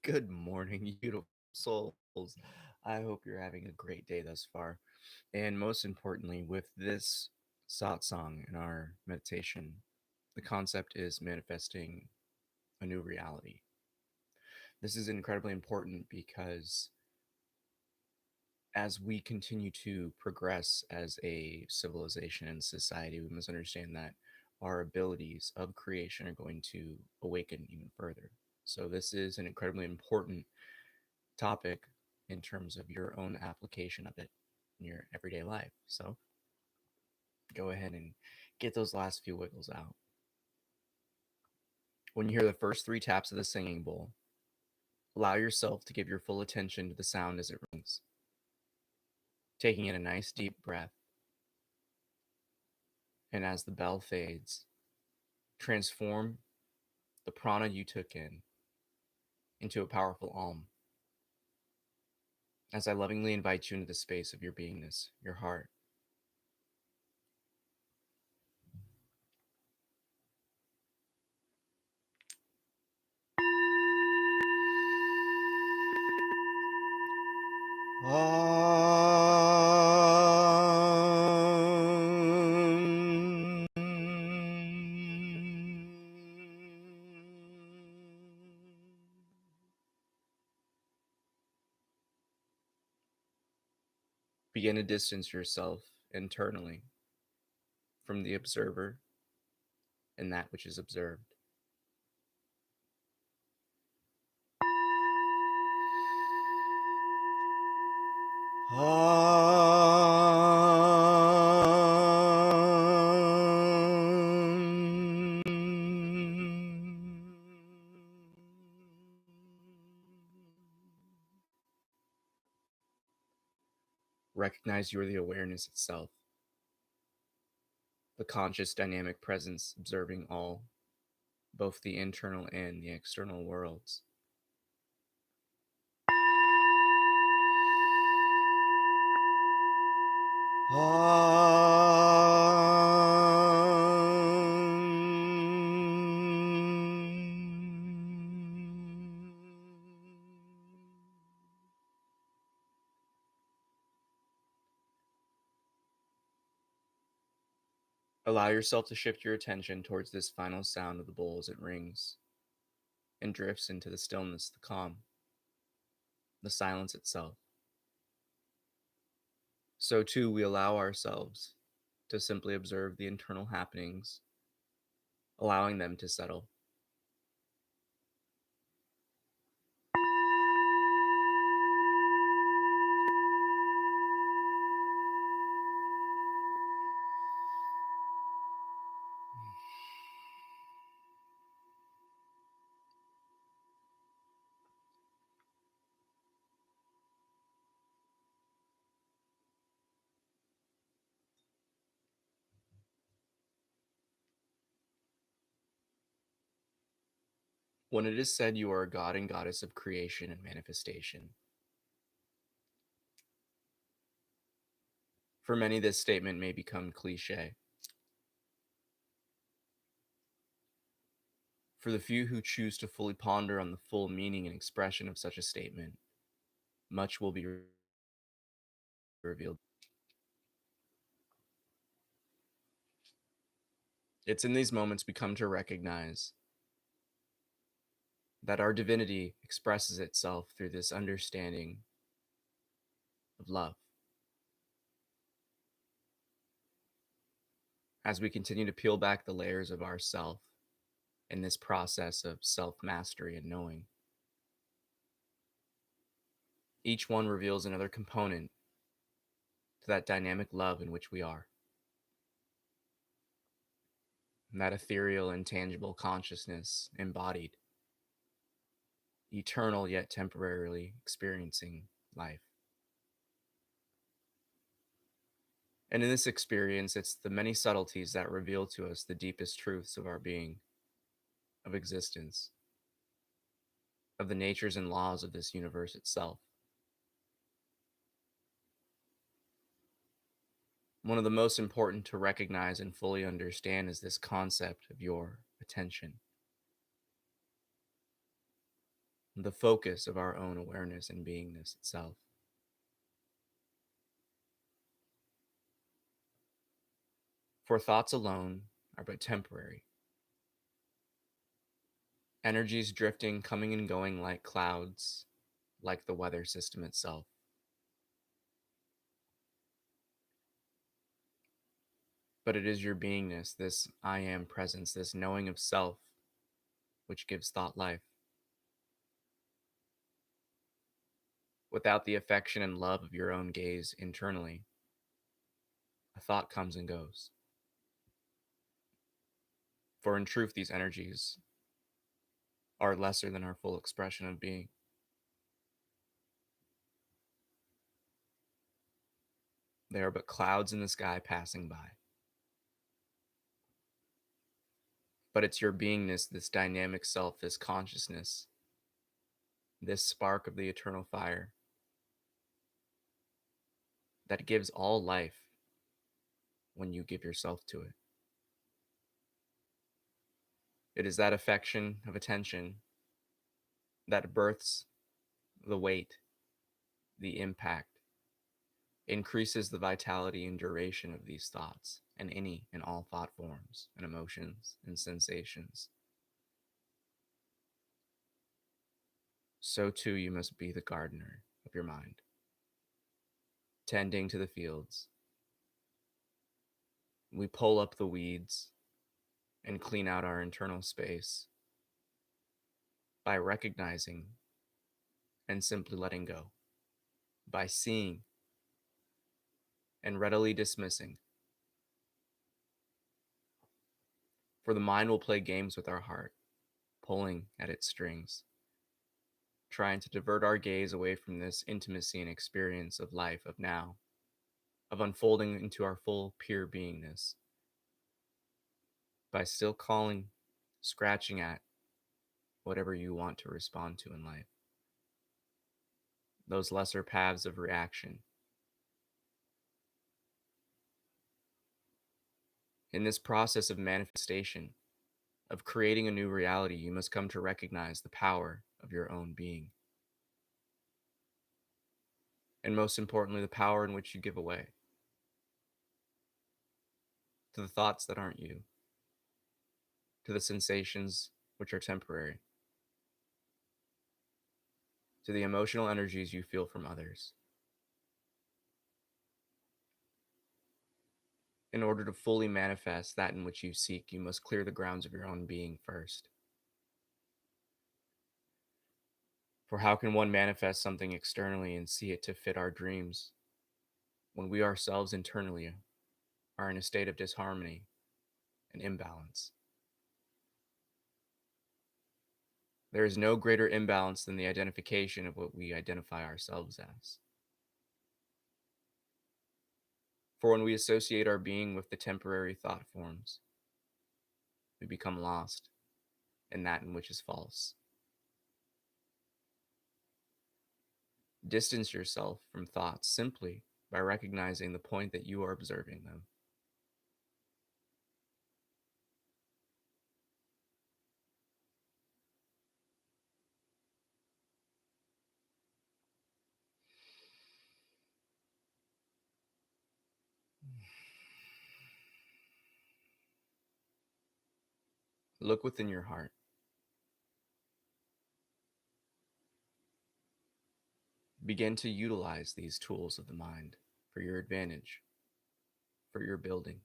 Good morning, you beautiful souls. I hope you're having a great day thus far. And most importantly, with this satsang in our meditation, the concept is manifesting a new reality. This is incredibly important because as we continue to progress as a civilization and society, we must understand that our abilities of creation are going to awaken even further. So, this is an incredibly important topic in terms of your own application of it in your everyday life. So go ahead and get those last few wiggles out. When you hear the first three taps of the singing bowl, allow yourself to give your full attention to the sound as it rings, taking in a nice deep breath. And as the bell fades, transform the prana you took in into a powerful Om. As I lovingly invite you into the space of your beingness, your heart. Begin to distance yourself internally from the observer and that which is observed. Recognize you are the awareness itself, the conscious dynamic presence observing all, both the internal and the external worlds. Allow yourself to shift your attention towards this final sound of the bowl as it rings and drifts into the stillness, the calm, the silence itself. So too, we allow ourselves to simply observe the internal happenings, allowing them to settle. When it is said you are a god and goddess of creation and manifestation, for many this statement may become cliche. For the few who choose to fully ponder on the full meaning and expression of such a statement, much will be revealed. It's in these moments we come to recognize that our divinity expresses itself through this understanding of love. As we continue to peel back the layers of ourself in this process of self-mastery and knowing, each one reveals another component to that dynamic love in which we are. And that ethereal, intangible consciousness embodied, eternal yet temporarily experiencing life. And in this experience, it's the many subtleties that reveal to us the deepest truths of our being, of existence, of the natures and laws of this universe itself. One of the most important to recognize and fully understand is this concept of your attention. the focus of our own awareness and beingness itself. For thoughts alone are but temporary, energies drifting, coming and going like clouds, like the weather system itself. But it is your beingness, this I am presence, this knowing of self, which gives thought life. Without the affection and love of your own gaze internally, a thought comes and goes. For in truth, these energies are lesser than our full expression of being. They are but clouds in the sky passing by. But it's your beingness, this dynamic self, this consciousness, this spark of the eternal fire that gives all life when you give yourself to it. It is that affection of attention that births the weight, the impact, increases the vitality and duration of these thoughts and any and all thought forms and emotions and sensations. So too you must be the gardener of your mind, tending to the fields. We pull up the weeds and clean out our internal space by recognizing and simply letting go, by seeing and readily dismissing. For the mind will play games with our heart, pulling at its strings, trying to divert our gaze away from this intimacy and experience of life, of now, of unfolding into our full, pure beingness, by still calling, scratching at whatever you want to respond to in life. Those lesser paths of reaction. In this process of manifestation, of creating a new reality, you must come to recognize the power of your own being. And most importantly, the power in which you give away to the thoughts that aren't you, to the sensations which are temporary, to the emotional energies you feel from others. In order to fully manifest that in which you seek, you must clear the grounds of your own being first. For how can one manifest something externally and see it to fit our dreams when we ourselves internally are in a state of disharmony and imbalance? There is no greater imbalance than the identification of what we identify ourselves as. For when we associate our being with the temporary thought forms, we become lost in that in which is false. Distance yourself from thoughts simply by recognizing the point that you are observing them. Look within your heart. Begin to utilize these tools of the mind for your advantage, for your building.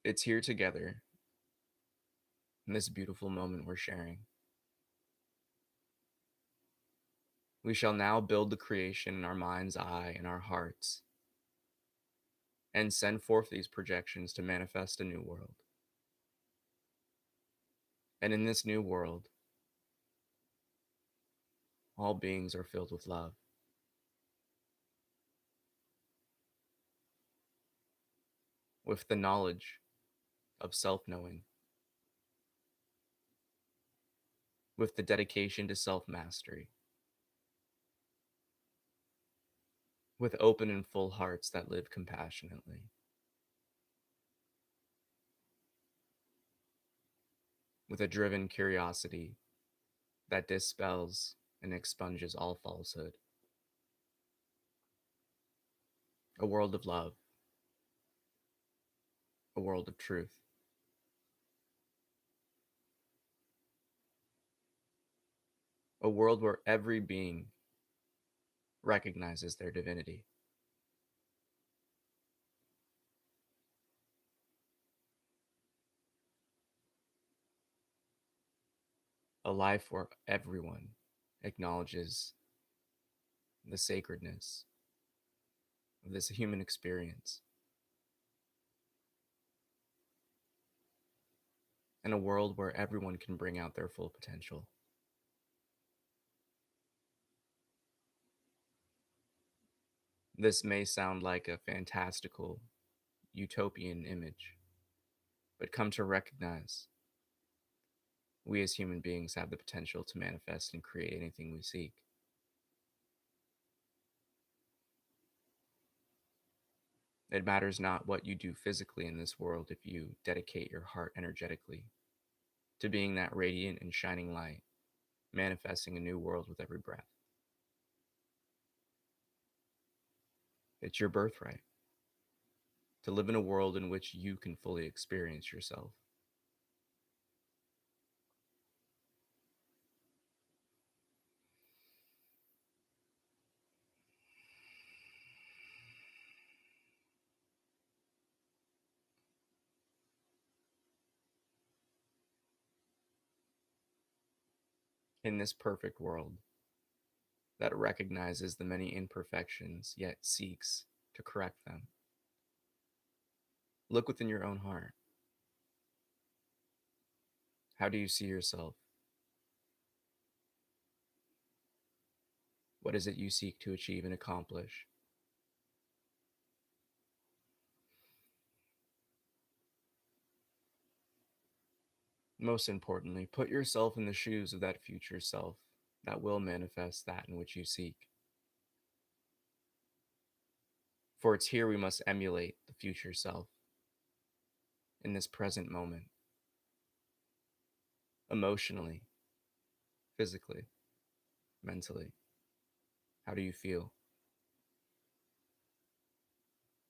It's here together in this beautiful moment we're sharing. We shall now build the creation in our mind's eye and our hearts and send forth these projections to manifest a new world. And in this new world, all beings are filled with love. With the knowledge of self-knowing, with the dedication to self-mastery, with open and full hearts that live compassionately. with a driven curiosity that dispels and expunges all falsehood. A world of love, a world of truth, a world where every being recognizes their divinity. A life where everyone acknowledges the sacredness of this human experience. And a world where everyone can bring out their full potential. This may sound like a fantastical, utopian image, but come to recognize we as human beings have the potential to manifest and create anything we seek. It matters not what you do physically in this world if you dedicate your heart energetically to being that radiant and shining light, manifesting a new world with every breath. It's your birthright to live in a world in which you can fully experience yourself. In this perfect world that recognizes the many imperfections yet seeks to correct them, look within your own heart. How do you see yourself? What is it you seek to achieve and accomplish? Most importantly, put yourself in the shoes of that future self that will manifest that in which you seek. For it's here we must emulate the future self in this present moment, emotionally, physically, mentally. How do you feel?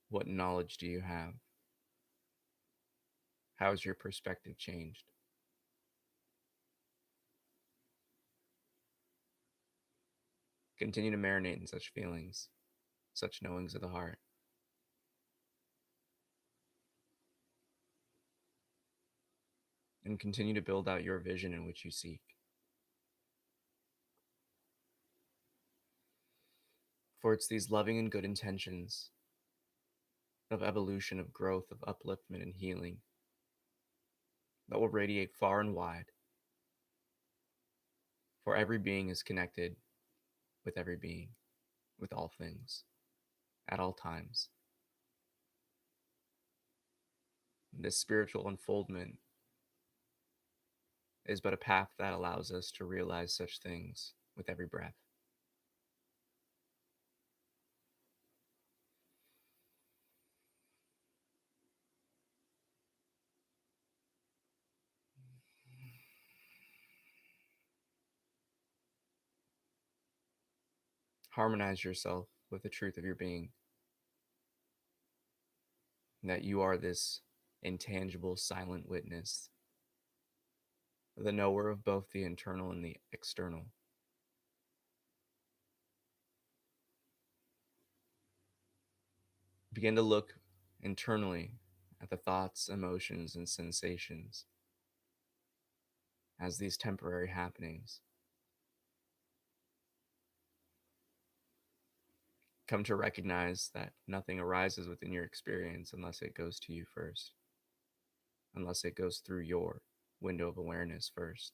What knowledge do you have? How has your perspective changed? Continue to marinate in such feelings, such knowings of the heart. And continue to build out your vision in which you seek. For it's these loving and good intentions of evolution, of growth, of upliftment and healing that will radiate far and wide. For every being is connected with every being, with all things, at all times. This spiritual unfoldment is but a path that allows us to realize such things with every breath. Harmonize yourself with the truth of your being, that you are this intangible, silent witness, the knower of both the internal and the external. Begin to look internally at the thoughts, emotions, and sensations as these temporary happenings. Come to recognize that nothing arises within your experience unless it goes to you first, unless it goes through your window of awareness first.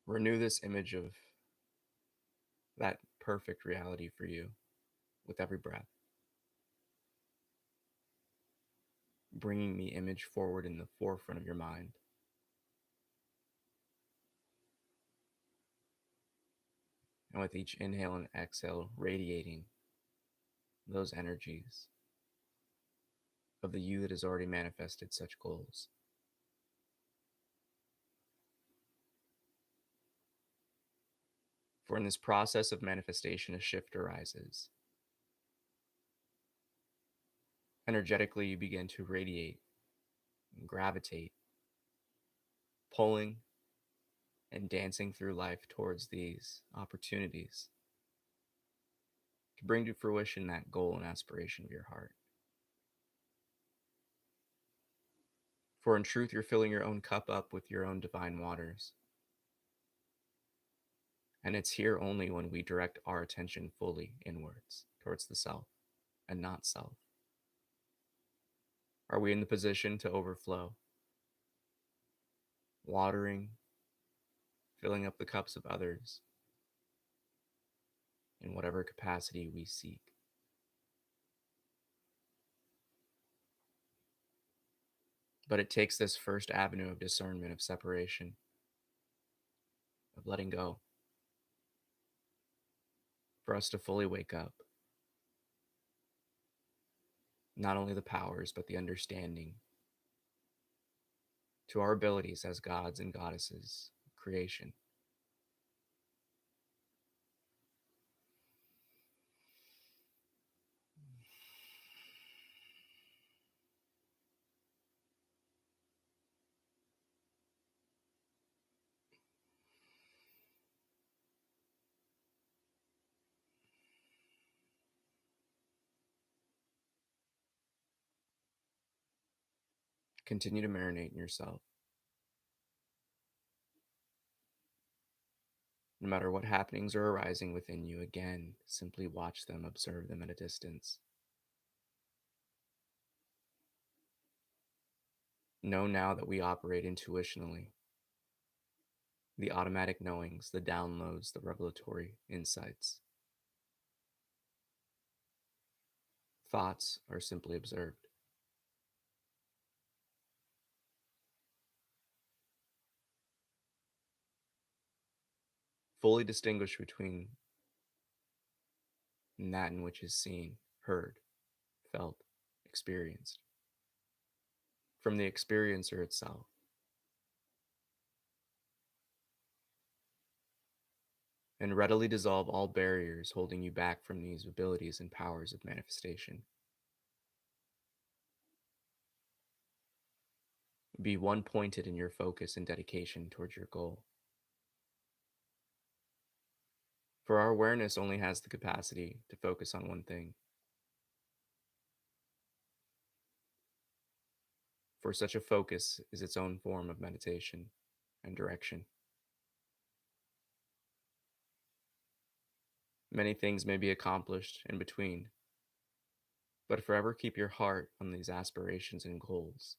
Renew this image of that perfect reality for you with every breath, bringing the image forward in the forefront of your mind. And with each inhale and exhale, radiating those energies of the you that has already manifested such goals. For in this process of manifestation, a shift arises. Energetically, you begin to radiate and gravitate, pulling and dancing through life towards these opportunities to bring to fruition that goal and aspiration of your heart. For in truth, you're filling your own cup up with your own divine waters. And it's here only when we direct our attention fully inwards towards the self and not self. Are we in the position to overflow, watering, filling up the cups of others in whatever capacity we seek? But it takes this first avenue of discernment, of separation, of letting go, for us to fully wake up. Not only the powers, but the understanding to our abilities as gods and goddesses of creation. Continue to marinate in yourself. No matter what happenings are arising within you, again, simply watch them, observe them at a distance. Know now that we operate intuitionally. The automatic knowings, the downloads, the revelatory insights. Thoughts are simply observed. Fully distinguish between that in which is seen, heard, felt, experienced, from the experiencer itself. And readily dissolve all barriers holding you back from these abilities and powers of manifestation. Be one pointed in your focus and dedication towards your goal. For our awareness only has the capacity to focus on one thing. For such a focus is its own form of meditation and direction. Many things may be accomplished in between, but forever keep your heart on these aspirations and goals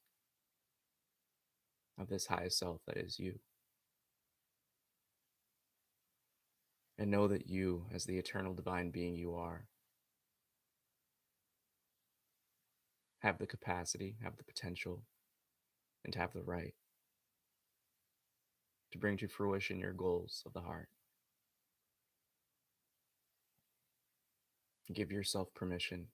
of this highest self that is you. And know that you, as the eternal divine being you are, have the capacity, have the potential, and have the right to bring to fruition your goals of the heart. Give yourself permission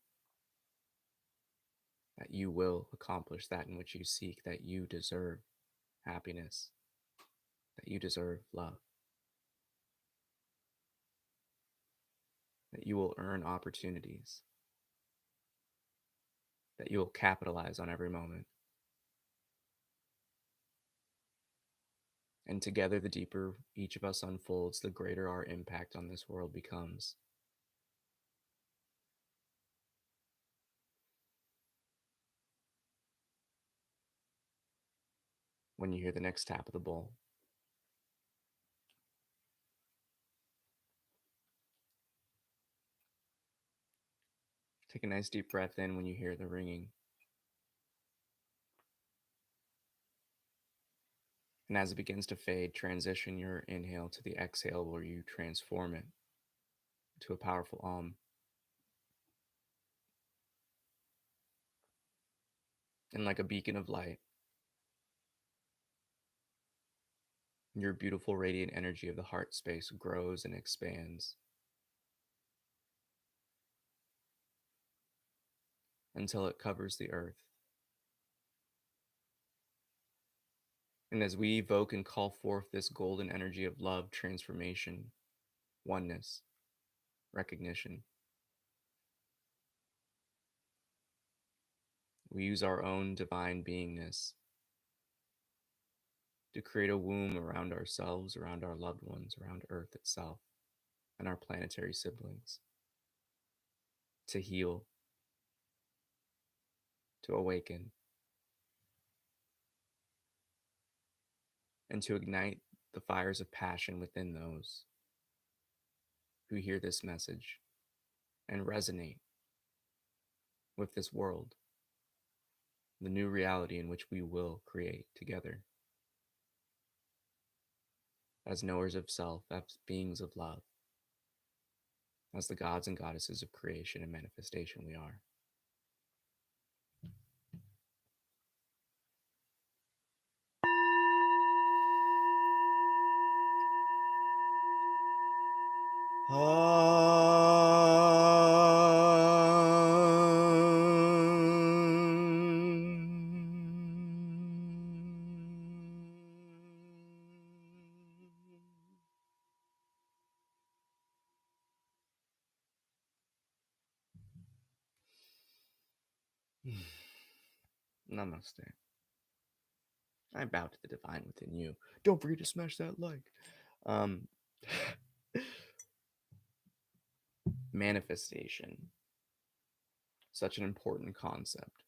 that you will accomplish that in which you seek, that you deserve happiness, that you deserve love, that you will earn opportunities, that you will capitalize on every moment. And together, the deeper each of us unfolds, the greater our impact on this world becomes. When you hear the next tap of the bowl, take a nice deep breath in when you hear the ringing. And as it begins to fade, transition your inhale to the exhale where you transform it to a powerful and like a beacon of light, your beautiful radiant energy of the heart space grows and expands. until it covers the earth. And as we evoke and call forth this golden energy of love, transformation, oneness, recognition, we use our own divine beingness to create a womb around ourselves, around our loved ones, around Earth itself, and our planetary siblings, to heal, to awaken, and to ignite the fires of passion within those who hear this message and resonate with this world, the new reality in which we will create together as knowers of self, as beings of love, as the gods and goddesses of creation and manifestation we are. Namaste. I bow to the divine within you. Don't forget to smash that like. Um, manifestation, such an important concept,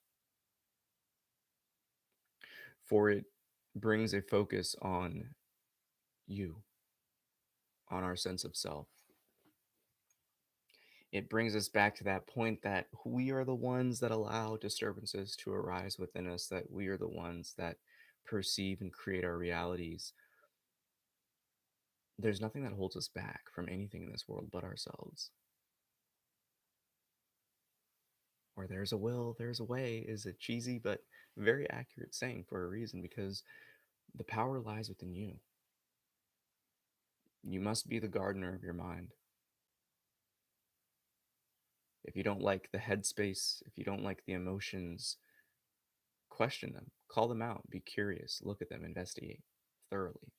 for it brings a focus on you, on our sense of self. It brings us back to that point that we are the ones that allow disturbances to arise within us, that we are the ones that perceive and create our realities. There's nothing that holds us back from anything in this world but ourselves. Where there's a will, there's a way is a cheesy but very accurate saying for a reason, because the power lies within you. You must be the gardener of your mind. If you don't like the headspace, if you don't like the emotions, question them, call them out, be curious, look at them, investigate thoroughly.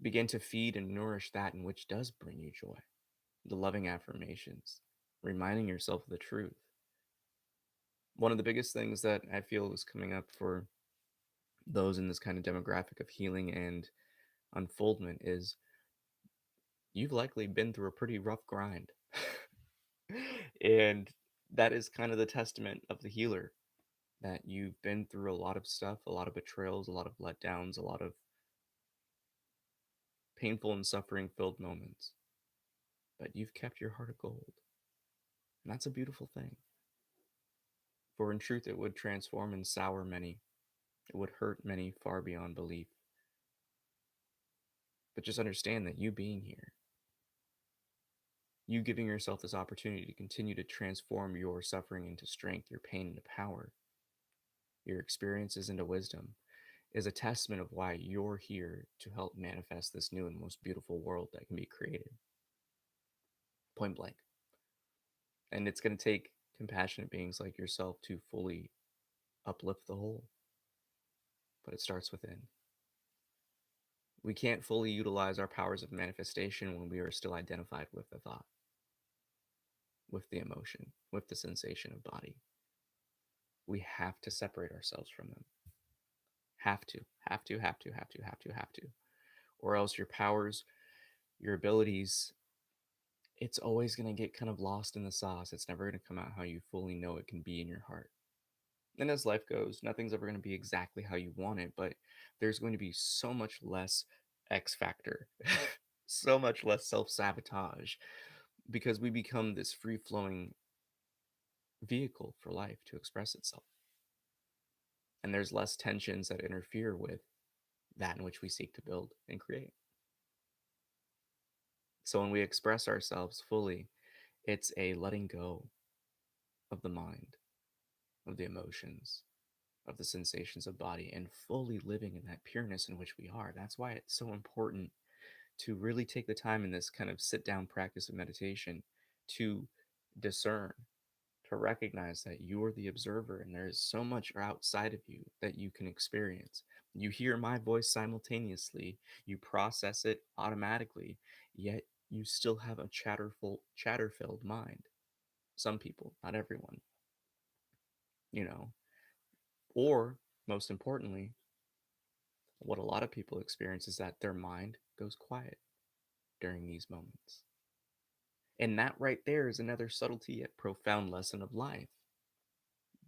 Begin to feed and nourish that in which does bring you joy. The loving affirmations, reminding yourself of the truth. One of the biggest things that I feel is coming up for those in this kind of demographic of healing and unfoldment is you've likely been through a pretty rough grind. And that is kind of the testament of the healer, that you've been through a lot of stuff, a lot of betrayals, a lot of letdowns, a lot of painful and suffering filled moments. But you've kept your heart of gold. And that's a beautiful thing. For in truth, it would transform and sour many. It would hurt many far beyond belief. But just understand that you being here, you giving yourself this opportunity to continue to transform your suffering into strength, your pain into power, your experiences into wisdom, is a testament of why you're here to help manifest this new and most beautiful world that can be created. Point blank. And it's going to take compassionate beings like yourself to fully uplift the whole. But it starts within. We can't fully utilize our powers of manifestation when we are still identified with the thought, with the emotion, with the sensation of body. We have to separate ourselves from them. Have to, have to, have to, have to, have to, have to. Or else your powers, your abilities, it's always going to get kind of lost in the sauce. It's never going to come out how you fully know it can be in your heart. And as life goes, nothing's ever going to be exactly how you want it, but there's going to be so much less X factor, so much less self sabotage, because we become this free flowing vehicle for life to express itself. And there's less tensions that interfere with that in which we seek to build and create. So when we express ourselves fully, it's a letting go of the mind, of the emotions, of the sensations of body, and fully living in that pureness in which we are. That's why it's so important to really take the time in this kind of sit down practice of meditation to discern, to recognize that you are the observer and there is so much outside of you that you can experience. You hear my voice simultaneously, you process it automatically, yet you still have a chatter-filled mind. Some people, not everyone, you know. Or, most importantly, what a lot of people experience is that their mind goes quiet during these moments. And that right there is another subtlety yet profound lesson of life.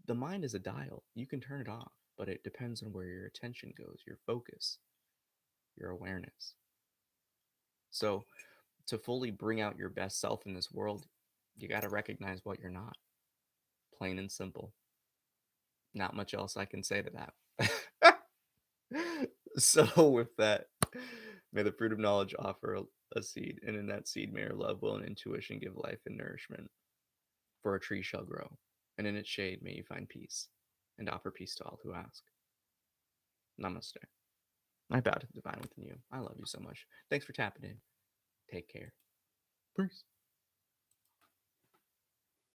The mind is a dial. You can turn it off, but it depends on where your attention goes, your focus, your awareness. So, to fully bring out your best self in this world, you got to recognize what you're not. Plain and simple. Not much else I can say to that. So, with that, may the fruit of knowledge offer a seed, and in that seed may our love, will, and intuition give life and nourishment. For a tree shall grow, and in its shade may you find peace, and offer peace to all who ask. Namaste. I bow to the divine within you. I love you so much. Thanks for tapping in. Take care. Peace.